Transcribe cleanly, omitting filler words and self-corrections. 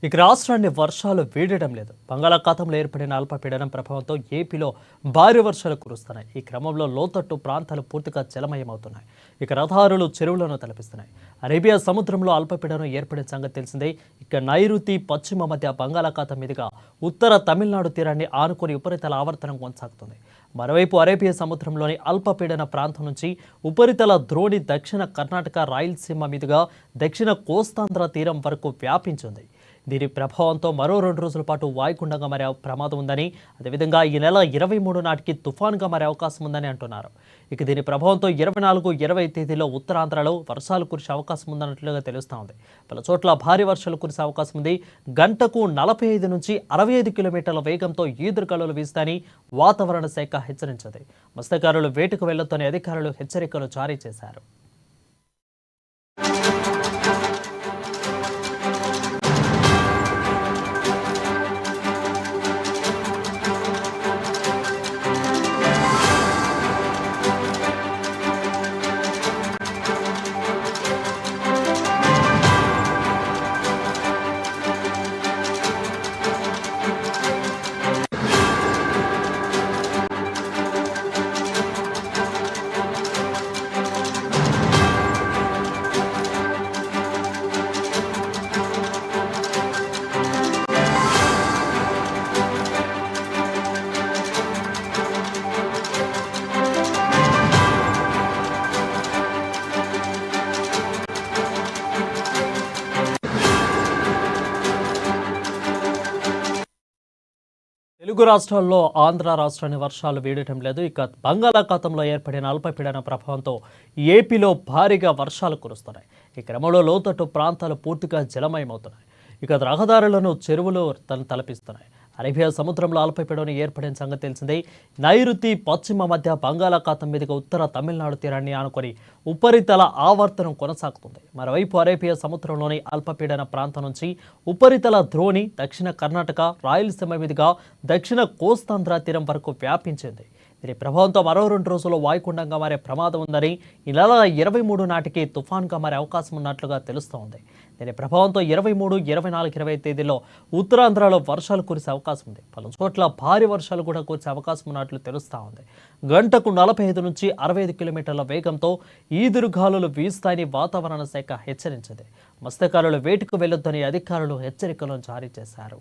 ఇక రాష్ట్రాన్ని వర్షాలు వీడడం లేదు. బంగాళాఖాతంలో ఏర్పడిన అల్పపీడనం ప్రభావంతో ఏపీలో భారీ వర్షాలు కురుస్తున్నాయి. ఈ క్రమంలో లోతట్టు ప్రాంతాలు పూర్తిగా జలమయమవుతున్నాయి. ఇక రహదారులు చెరువులను తలపిస్తున్నాయి. అరేబియా సముద్రంలో అల్పపీడనం ఏర్పడిన సంగతి తెలిసిందే. ఇక నైరుతి పశ్చిమ మధ్య బంగాళాఖాతం మీదుగా ఉత్తర తమిళనాడు తీరాన్ని ఆనుకుని ఉపరితల ఆవర్తనం కొనసాగుతుంది. మరోవైపు అరేబియా సముద్రంలోని అల్పపీడన ప్రాంతం నుంచి ఉపరితల ద్రోణి దక్షిణ కర్ణాటక రాయలసీమ మీదుగా దక్షిణ కోస్తాంధ్ర తీరం వరకు వ్యాపించింది. దీని ప్రభావంతో మరో 2 రోజుల పాటు వాయుగుండంగా మారే ప్రమాదం ఉందని, అదేవిధంగా ఈ నెల 23 నాటికి తుఫాన్గా మారే అవకాశం ఉందని అంటున్నారు. ఇక దీని ప్రభావంతో 24, 20 తేదీలో ఉత్తరాంధ్రలో వర్షాలు కురిసే అవకాశం ఉందన్నట్లుగా తెలుస్తోంది. పలు చోట్ల భారీ వర్షాలు కురిసే అవకాశం ఉంది. గంటకు 45 నుంచి 65 కిలోమీటర్ల వేగంతో ఈదురుగాలులు వీస్తాయని వాతావరణ శాఖ హెచ్చరించింది. మత్స్యకారులు వేటకు వెళ్లొద్దని అధికారులు హెచ్చరికలు జారీ చేశారు. తెలుగు రాష్ట్రాల్లో ఆంధ్ర రాష్ట్రాన్ని వర్షాలు వీడటం లేదు. ఇక బంగాళాఖాతంలో ఏర్పడిన అల్పపీడన ప్రభావంతో ఏపీలో భారీగా వర్షాలు కురుస్తున్నాయి. ఈ క్రమంలో లోతట్టు ప్రాంతాలు పూర్తిగా జలమయమవుతున్నాయి. ఇక రహదారులను చెరువులు తలపిస్తున్నాయి. అరేబియా సముద్రంలో అల్పపీడనం ఏర్పడిన సంగతి తెలిసిందే. నైరుతి పశ్చిమ మధ్య బంగాళాఖాతం మీదుగా ఉత్తర తమిళనాడు తీరాన్ని ఆనుకొని ఉపరితల ఆవర్తనం కొనసాగుతుంది. మరోవైపు అరేబియా సముద్రంలోని అల్పపీడన ప్రాంతం నుంచి ఉపరితల ద్రోణి దక్షిణ కర్ణాటక రాయలసీమ మీదుగా దక్షిణ కోస్తాంధ్ర తీరం వరకు వ్యాపించింది. దీని ప్రభావంతో మరో 2 రోజుల్లో వాయుగుండంగా మారే ప్రమాదం ఉందని, ఈ నెల 23 నాటికి తుఫాన్గా మారే అవకాశం ఉన్నట్లుగా తెలుస్తోంది. దీని ప్రభావంతో 23, 24, 20 తేదీల్లో ఉత్తరాంధ్రలో వర్షాలు కురిసే అవకాశం ఉంది. పలు చోట్ల భారీ వర్షాలు కూడా కురిసే అవకాశం ఉన్నట్లు తెలుస్తూ ఉంది. గంటకు 45 నుంచి 65 కిలోమీటర్ల వేగంతో ఈదురుగాలులు వీస్తాయని వాతావరణ శాఖ హెచ్చరించింది. మత్స్యకారులు వేటకు వెళ్లొద్దని అధికారులు హెచ్చరికలను జారీ చేశారు.